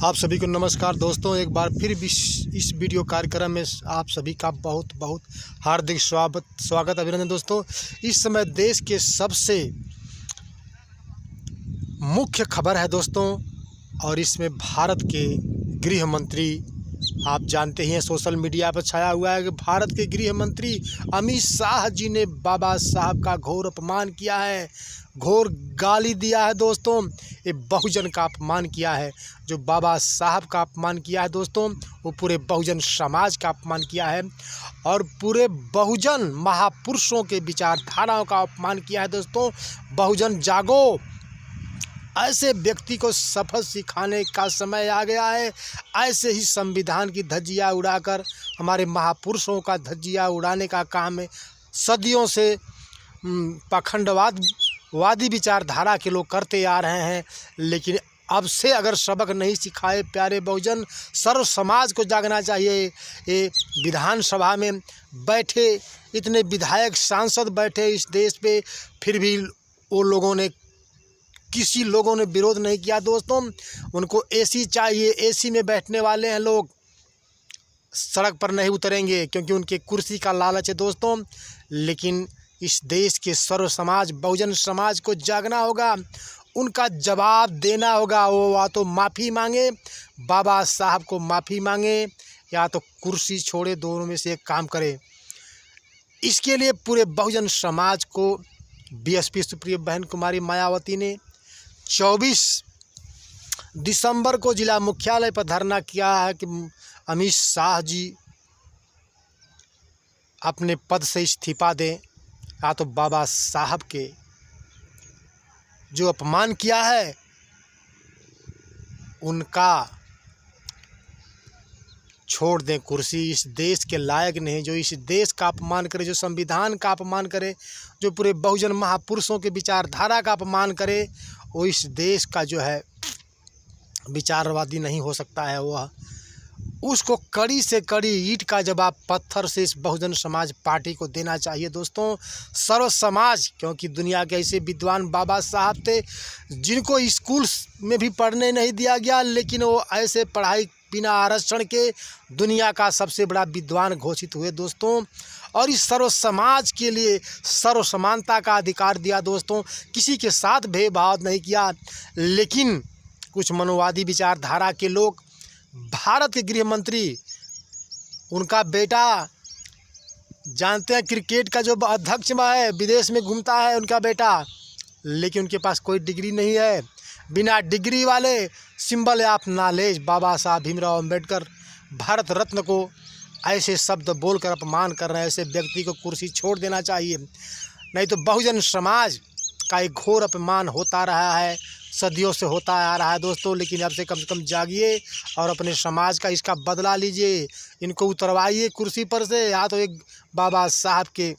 आप सभी को नमस्कार दोस्तों। एक बार फिर भी इस वीडियो कार्यक्रम में आप सभी का बहुत बहुत हार्दिक स्वागत अभिनंदन। दोस्तों, इस समय देश के सबसे मुख्य खबर है दोस्तों, और इसमें भारत के गृह मंत्री, आप जानते ही हैं सोशल मीडिया पर छाया हुआ है कि भारत के गृह मंत्री अमित शाह जी ने बाबा साहब का घोर अपमान किया है, घोर गाली दिया है दोस्तों। ये बहुजन का अपमान किया है। जो बाबा साहब का अपमान किया है दोस्तों, वो पूरे बहुजन समाज का अपमान किया है और पूरे बहुजन महापुरुषों के विचारधाराओं का अपमान किया है दोस्तों। बहुजन जागो, ऐसे व्यक्ति को सबक सिखाने का समय आ गया है। ऐसे ही संविधान की धज्जियाँ उड़ाकर हमारे महापुरुषों का धज्जियाँ उड़ाने का काम है सदियों से पाखंडवादी विचारधारा के लोग करते आ रहे हैं। लेकिन अब से अगर सबक नहीं सिखाए प्यारे बहुजन, सर्व समाज को जागना चाहिए। ये विधानसभा में बैठे इतने विधायक सांसद बैठे इस देश पे, फिर भी वो लोगों ने किसी लोगों ने विरोध नहीं किया दोस्तों। उनको एसी चाहिए, एसी में बैठने वाले हैं लोग, सड़क पर नहीं उतरेंगे क्योंकि उनके कुर्सी का लालच है दोस्तों। लेकिन इस देश के सर्व समाज बहुजन समाज को जागना होगा, उनका जवाब देना होगा। वो या तो माफ़ी मांगे, बाबा साहब को माफ़ी मांगे, या तो कुर्सी छोड़े, दोनों में से एक काम करे। इसके लिए पूरे बहुजन समाज को बीएसपी सुप्रीमो बहन कुमारी मायावती ने 24 दिसंबर को जिला मुख्यालय पर धरना किया है कि अमित शाह जी अपने पद से इस्तीफा दें, या तो बाबा साहब के जो अपमान किया है उनका छोड़ दें कुर्सी। इस देश के लायक नहीं, जो इस देश का अपमान करे, जो संविधान का अपमान करे, जो पूरे बहुजन महापुरुषों के विचारधारा का अपमान करे, वो इस देश का जो है विचारवादी नहीं हो सकता है। वह उसको कड़ी से कड़ी ईंट का जवाब पत्थर से इस बहुजन समाज पार्टी को देना चाहिए दोस्तों। सर्व समाज, क्योंकि दुनिया के ऐसे विद्वान बाबा साहब थे जिनको स्कूल में भी पढ़ने नहीं दिया गया, लेकिन वो ऐसे पढ़ाई बिना आरक्षण के दुनिया का सबसे बड़ा विद्वान घोषित हुए दोस्तों। और इस सर्व समाज के लिए सर्व समानता का अधिकार दिया दोस्तों, किसी के साथ भेदभाव नहीं किया। लेकिन कुछ मनोवादी विचारधारा के लोग, भारत के गृह मंत्री, उनका बेटा जानते हैं क्रिकेट का जो अध्यक्ष है, विदेश में घूमता है उनका बेटा, लेकिन उनके पास कोई डिग्री नहीं है। बिना डिग्री वाले सिंबल ऑफ नॉलेज बाबा साहब भीमराव अंबेडकर भारत रत्न को ऐसे शब्द बोलकर अपमान कर रहे हैं। ऐसे व्यक्ति को कुर्सी छोड़ देना चाहिए, नहीं तो बहुजन समाज का एक घोर अपमान होता रहा है, सदियों से होता आ रहा है दोस्तों। लेकिन अब से कम जागिए और अपने समाज का इसका बदला लीजिए, इनको उतरवाइए कुर्सी पर से, या तो एक बाबा साहब के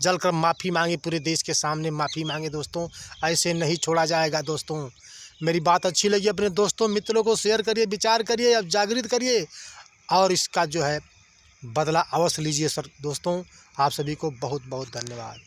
जलकर माफ़ी मांगे, पूरे देश के सामने माफ़ी मांगे दोस्तों। ऐसे नहीं छोड़ा जाएगा दोस्तों। मेरी बात अच्छी लगी अपने दोस्तों मित्रों को शेयर करिए, विचार करिए, अब जागृत करिए और इसका जो है बदला अवश्य लीजिए सर दोस्तों। आप सभी को बहुत बहुत धन्यवाद।